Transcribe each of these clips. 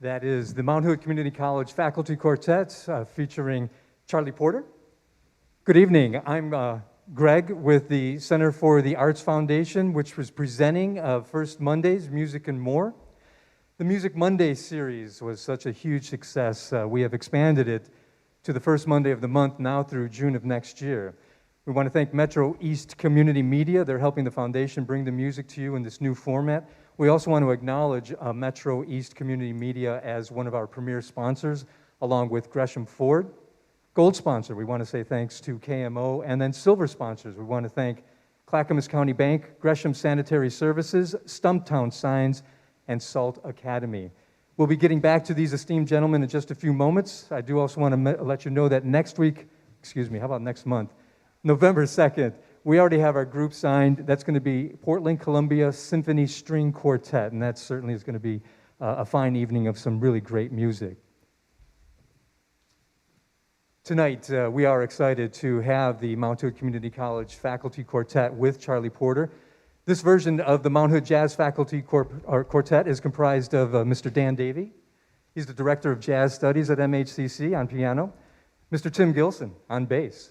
That is the Mount Hood Community College Faculty Quartet featuring Charlie Porter. Good evening. I'm Greg with the Center for the Arts Foundation, which was presenting First Monday's Music and More. The Music Monday series was such a huge success. We have expanded it to the first Monday of the month now through June of next year. We want to thank Metro East Community Media. They're helping the foundation bring the music to you in this new format. We also want to acknowledge Metro East Community Media as one of our premier sponsors, along with Gresham Ford. Gold sponsor, we want to say thanks to KMO. And then silver sponsors, we want to thank Clackamas County Bank, Gresham Sanitary Services, Stumptown Signs, and Salt Academy. We'll be getting back to these esteemed gentlemen in just a few moments. I do also want to let you know that next month, November 2nd, we already have our group signed. That's going to be Portland Columbia Symphony String Quartet, and that certainly is going to be a fine evening of some really great music. Tonight, we are excited to have the Mount Hood Community College Faculty Quartet with Charlie Porter. This version of the Mount Hood Jazz Faculty Quartet is comprised of Mr. Dan Davey. He's the Director of Jazz Studies at MHCC on piano. Mr. Tim Gilson on bass.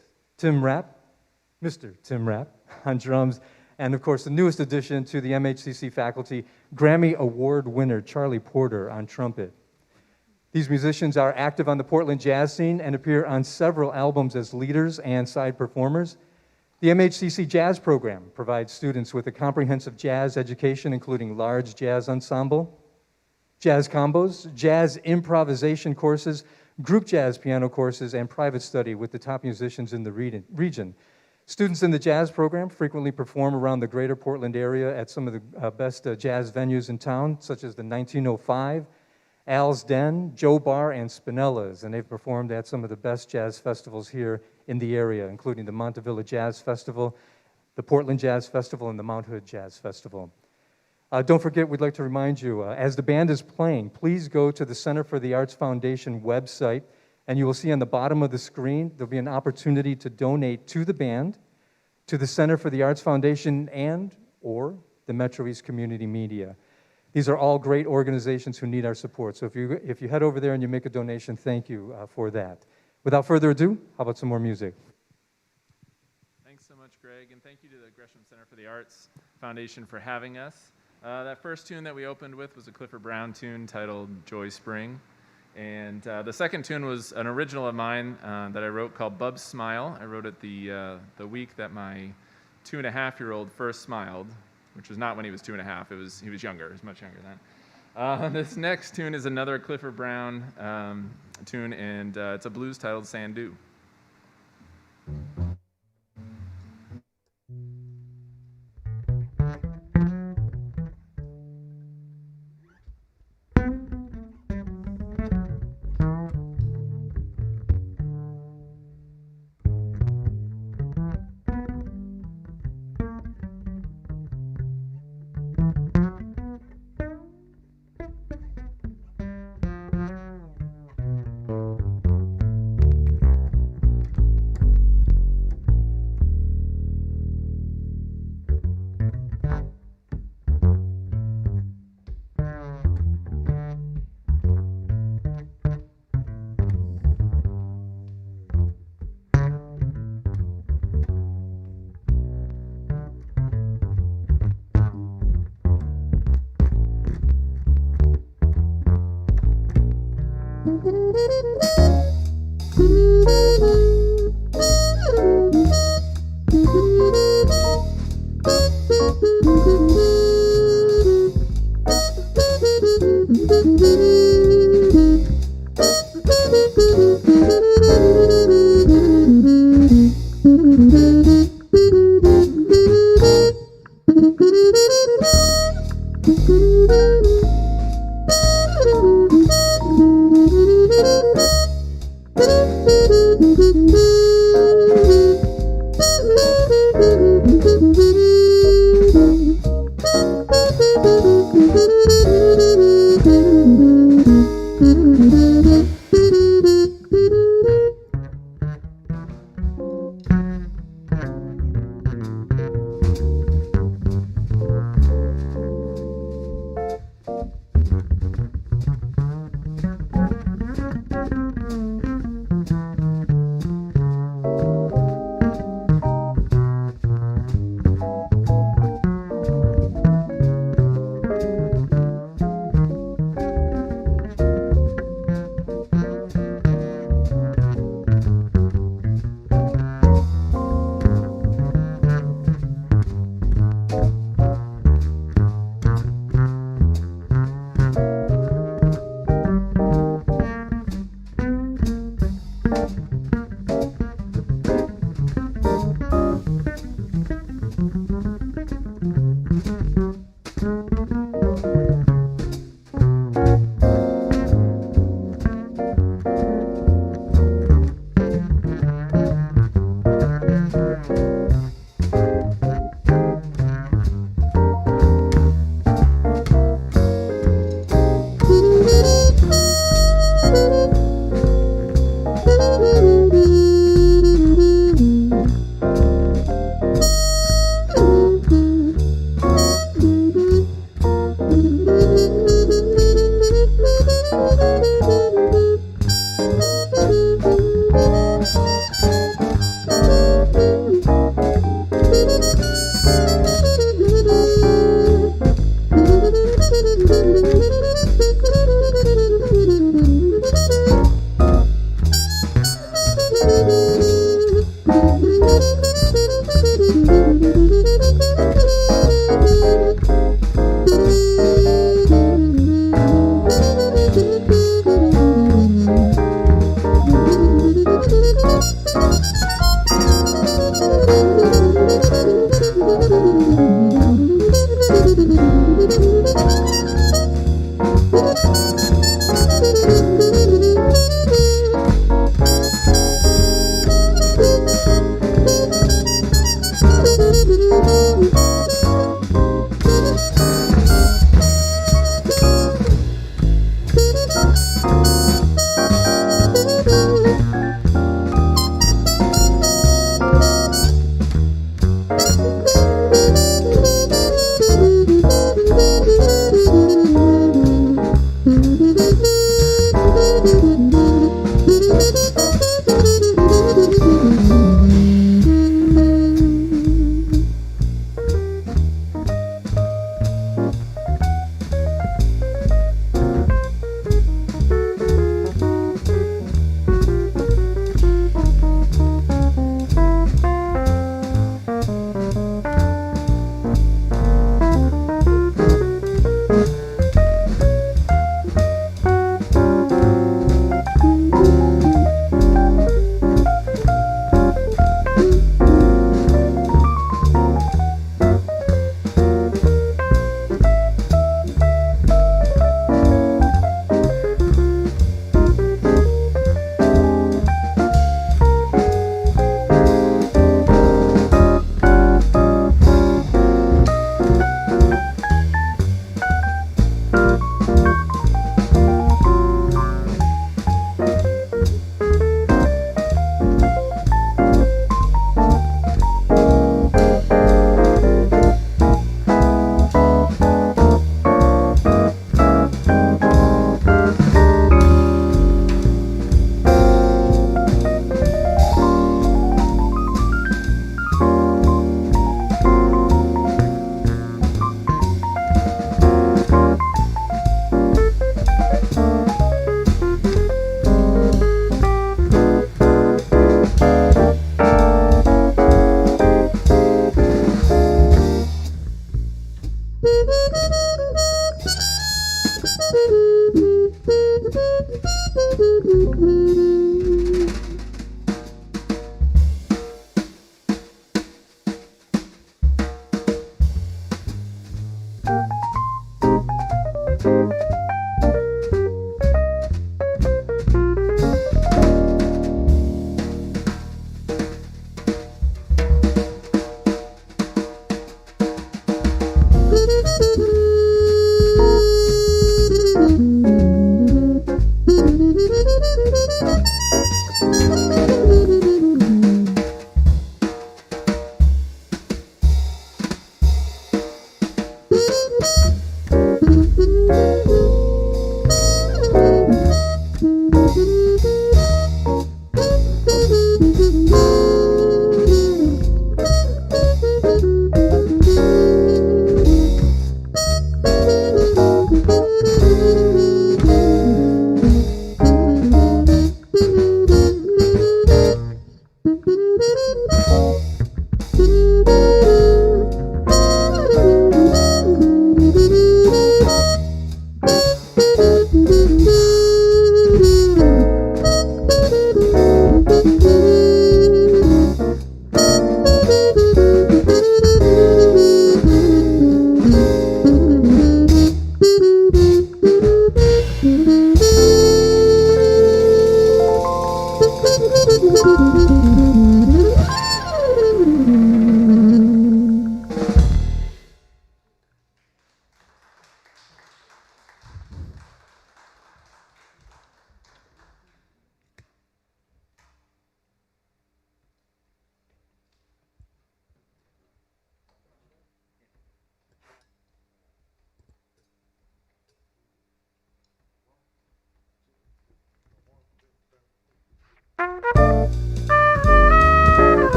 Mr. Tim Rapp on drums, and of course the newest addition to the MHCC faculty, Grammy Award winner Charlie Porter on trumpet. These musicians are active on the Portland jazz scene and appear on several albums as leaders and side performers. The MHCC Jazz Program provides students with a comprehensive jazz education, including large jazz ensemble, jazz combos, jazz improvisation courses, group jazz piano courses, and private study with the top musicians in the region. Students in the jazz program frequently perform around the greater Portland area at some of the best jazz venues in town, such as the 1905, Al's Den, Joe Bar, and Spinella's, and they've performed at some of the best jazz festivals here in the area, including the Montevilla Jazz Festival, the Portland Jazz Festival, and the Mount Hood Jazz Festival. Don't forget, we'd like to remind you, as the band is playing, please go to the Center for the Arts Foundation website, and you will see on the bottom of the screen, there'll be an opportunity to donate to the band, to the Center for the Arts Foundation, or the Metro East Community Media. These are all great organizations who need our support. So if you head over there and you make a donation, thank you for that. Without further ado, how about some more music? Thanks so much, Greg, and thank you to the Gresham Center for the Arts Foundation for having us. That first tune that we opened with was a Clifford Brown tune titled Joy Spring. And the second tune was an original of mine that I wrote called Bub's Smile. I wrote it the week that my 2.5-year-old first smiled, which was not when he was 2.5. He was younger. He was much younger then. This next tune is another Clifford Brown tune, and it's a blues titled Sandu.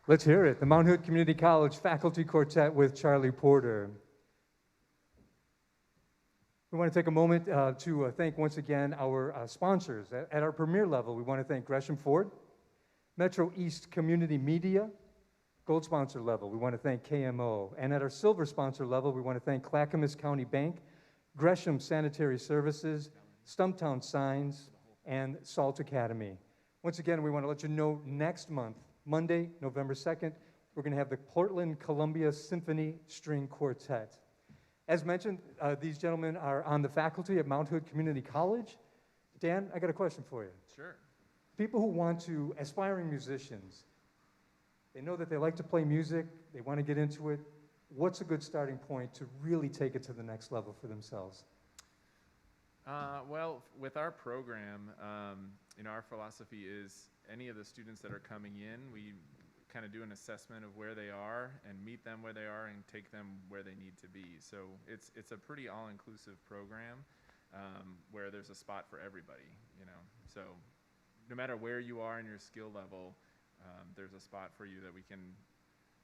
Let's hear it. The Mount Hood Community College Faculty Quartet with Charlie Porter. We want to take a moment to thank once again our sponsors. At our premier level, we want to thank Gresham Ford, Metro East Community Media. Gold sponsor level, we want to thank KMO. And at our silver sponsor level, we want to thank Clackamas County Bank, Gresham Sanitary Services, Stumptown Signs, and Salt Academy. Once again, we want to let you know next month Monday, November 2nd, we're going to have the Portland Columbia Symphony String Quartet. As mentioned, these gentlemen are on the faculty at Mount Hood Community College. Dan, I got a question for you. Sure. People who want to, aspiring musicians, they know that they like to play music, they want to get into it. What's a good starting point to really take it to the next level for themselves? Well, with our program, our philosophy is any of the students that are coming in, we kind of do an assessment of where they are and meet them where they are and take them where they need to be. So it's a pretty all-inclusive program where there's a spot for everybody, So no matter where you are in your skill level, there's a spot for you that we can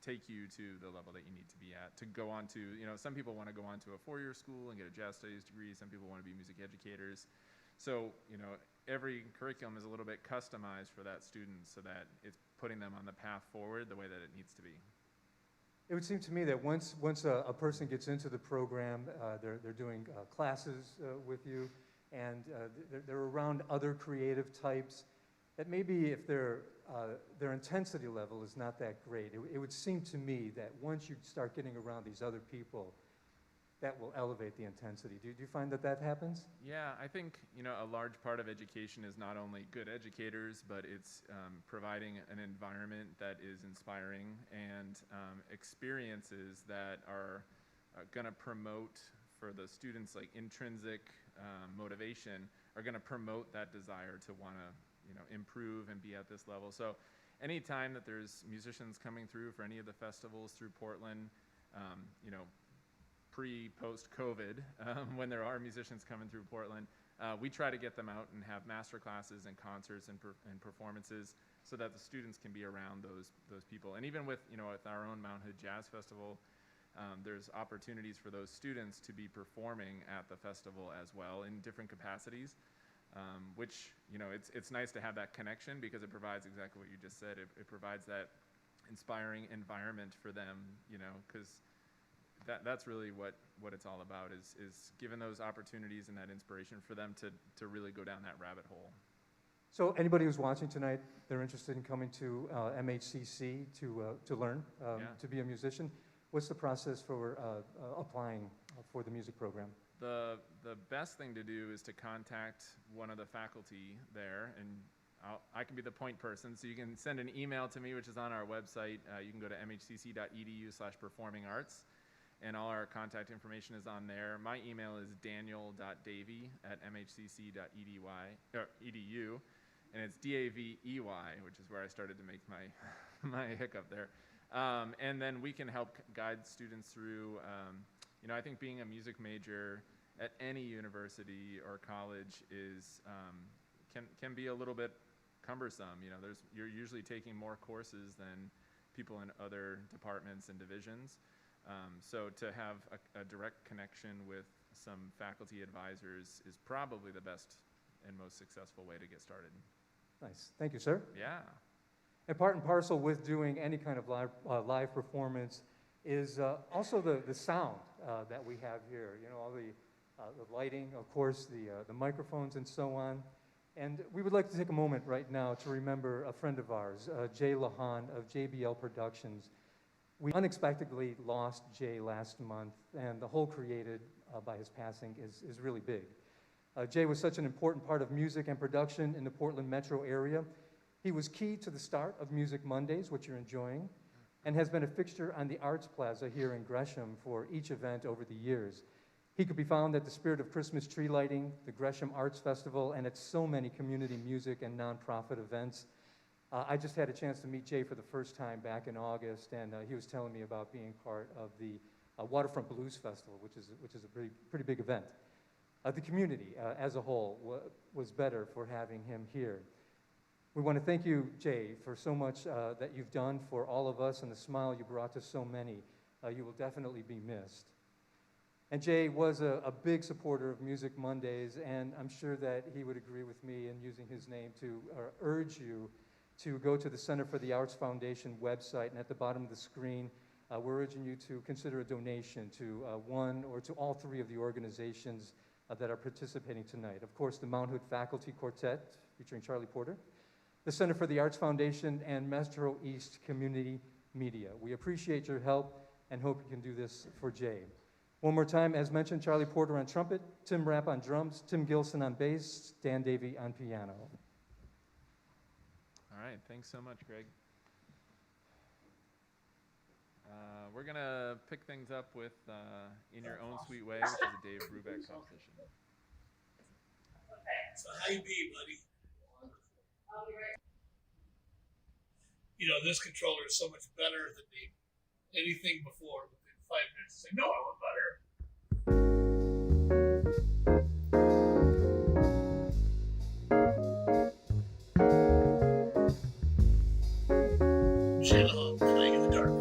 take you to the level that you need to be at to go on to, some people want to go on to a four-year school and get a jazz studies degree. Some people want to be music educators. So, every curriculum is a little bit customized for that student so that it's putting them on the path forward the way that it needs to be. It would seem to me that once a person gets into the program, they're doing classes with you, and they're around other creative types, that maybe if their intensity level is not that great, it would seem to me that once you start getting around these other people, that will elevate the intensity. Do you find that happens? Yeah, I think, a large part of education is not only good educators, but it's providing an environment that is inspiring and experiences that are going to promote for the students, like intrinsic motivation, are going to promote that desire to want to improve and be at this level. So anytime that there's musicians coming through for any of the festivals through Portland, post COVID, when there are musicians coming through Portland, we try to get them out and have master classes and concerts and performances so that the students can be around those people. And even with, with our own Mount Hood Jazz Festival, there's opportunities for those students to be performing at the festival as well in different capacities. Which, it's nice to have that connection because it provides exactly what you just said. It provides that inspiring environment for them, because that's really what it's all about is giving those opportunities and that inspiration for them to really go down that rabbit hole. So anybody who's watching tonight, they're interested in coming to MHCC to learn, to be a musician. What's the process for applying for the music program? The best thing to do is to contact one of the faculty there, and I can be the point person, so you can send an email to me, which is on our website. You can go to mhcc.edu/performingarts, and all our contact information is on there. My email is daniel.davey@mhcc.edu, and it's DAVEY, which is where I started to make my hiccup there. And then we can help guide students through. I think being a music major at any university or college is can be a little bit cumbersome. You're usually taking more courses than people in other departments and divisions. So to have a direct connection with some faculty advisors is probably the best and most successful way to get started. Nice. Thank you, sir. Yeah. And part and parcel with doing any kind of live performance is also the sound that we have here. All the lighting, of course, the microphones and so on. And we would like to take a moment right now to remember a friend of ours, Jay Lahan of JBL Productions. We unexpectedly lost Jay last month, and the hole created by his passing is really big. Jay was such an important part of music and production in the Portland metro area. He was key to the start of Music Mondays, which you're enjoying, and has been a fixture on the Arts Plaza here in Gresham for each event over the years. He could be found at the Spirit of Christmas tree lighting, the Gresham Arts Festival, and at so many community music and nonprofit events. I just had a chance to meet Jay for the first time back in August, and he was telling me about being part of the Waterfront Blues Festival, which is a pretty big event. The community as a whole was better for having him here. We want to thank you, Jay, for so much that you've done for all of us and the smile you brought to so many. You will definitely be missed. And Jay was a big supporter of Music Mondays, and I'm sure that he would agree with me in using his name to urge you to go to the Center for the Arts Foundation website, and at the bottom of the screen, we're urging you to consider a donation to one or to all three of the organizations that are participating tonight. Of course, the Mount Hood Faculty Quartet, featuring Charlie Porter, the Center for the Arts Foundation, and Metro East Community Media. We appreciate your help and hope you can do this for Jay. One more time, as mentioned, Charlie Porter on trumpet, Tim Rapp on drums, Tim Gilson on bass, Dan Davey on piano. All right, thanks so much, Greg. We're going to pick things up with In Your Own Sweet Way, which is a Dave Brubeck composition. So how you be, buddy? You know, this controller is so much better than anything before. Within 5 minutes, it's like, no, I want better. Shanahan playing in the dark.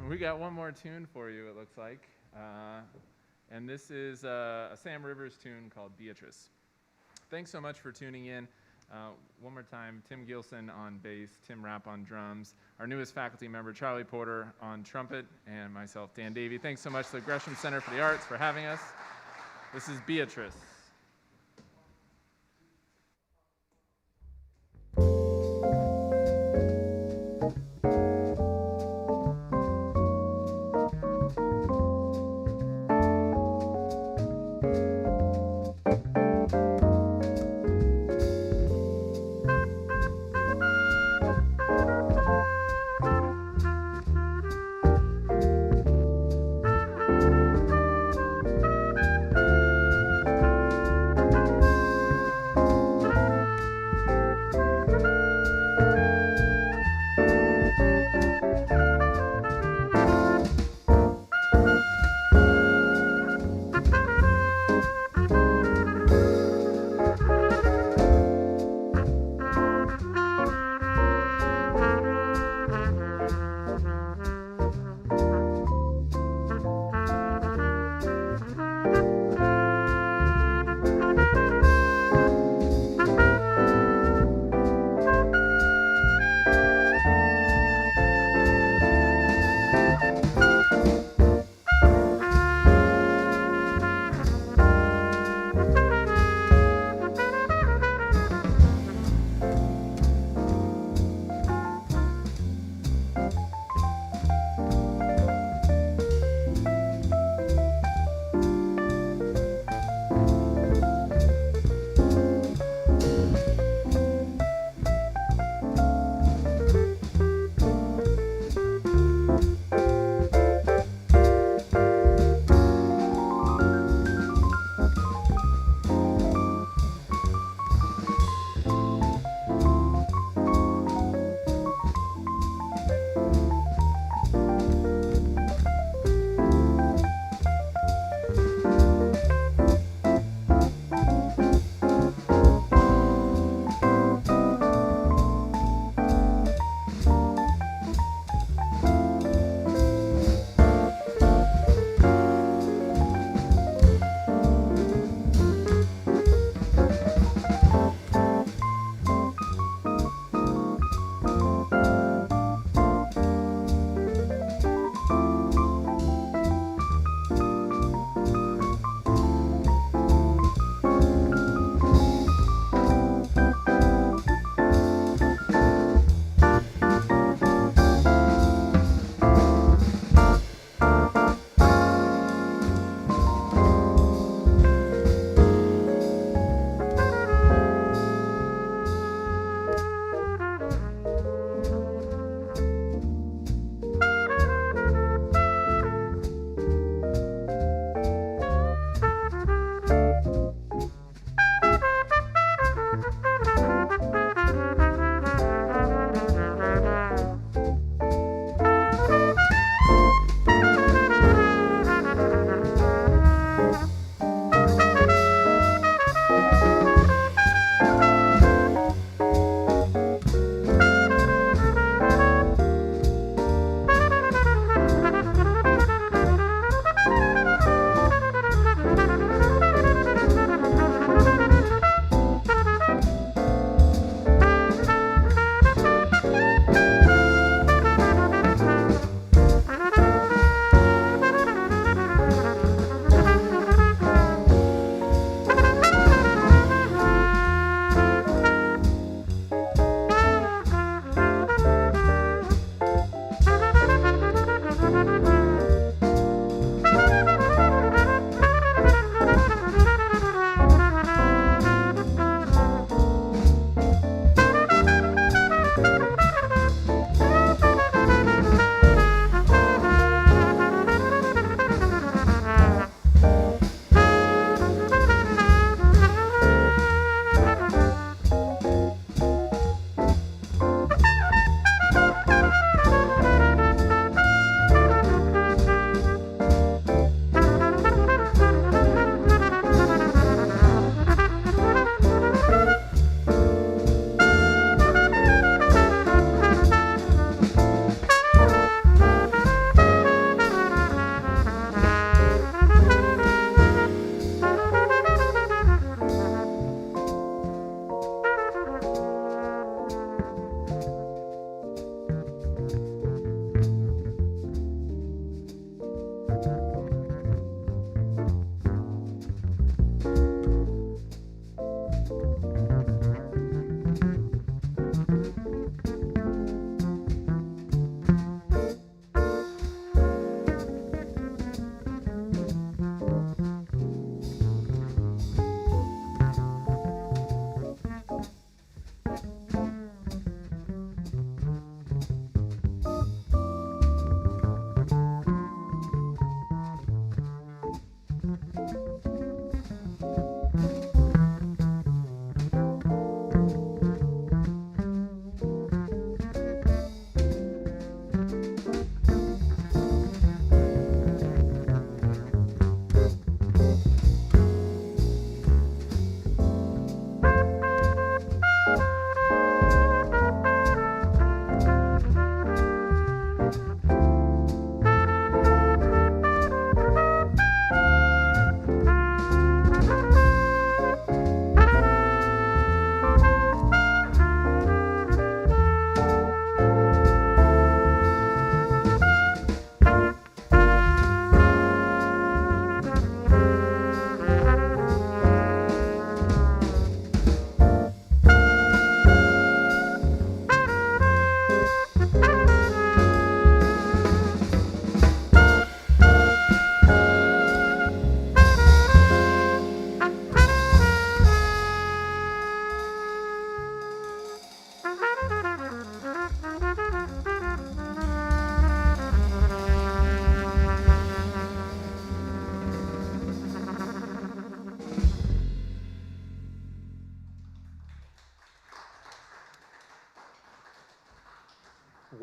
We got one more tune for you, it looks like. And this is a Sam Rivers tune called Beatrice. Thanks so much for tuning in. One more time, Tim Gilson on bass, Tim Rapp on drums, our newest faculty member, Charlie Porter on trumpet, and myself, Dan Davey. Thanks so much to the Gresham Center for the Arts for having us. This is Beatrice.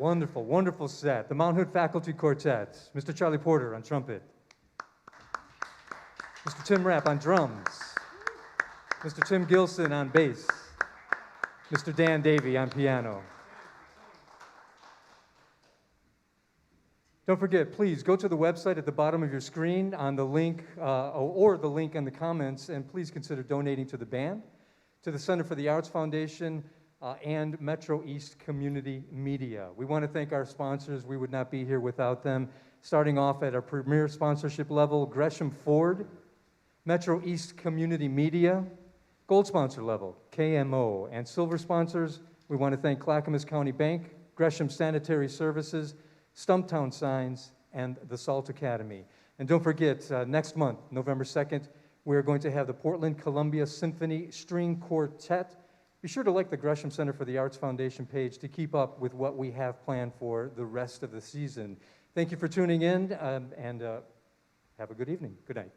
Wonderful, wonderful set. The Mount Hood Faculty Quartet. Mr. Charlie Porter on trumpet. Mr. Tim Rapp on drums. Mr. Tim Gilson on bass. Mr. Dan Davey on piano. Don't forget, please go to the website at the bottom of your screen on the link or the link in the comments, and please consider donating to the band, to the Center for the Arts Foundation, and Metro East Community Media. We want to thank our sponsors. We would not be here without them. Starting off at our premier sponsorship level, Gresham Ford, Metro East Community Media, gold sponsor level, KMO, and silver sponsors, we want to thank Clackamas County Bank, Gresham Sanitary Services, Stumptown Signs, and the Salt Academy. And don't forget, next month, November 2nd, we're going to have the Portland Columbia Symphony String Quartet. Be sure to like the Gresham Center for the Arts Foundation page to keep up with what we have planned for the rest of the season. Thank you for tuning in, and have a good evening. Good night.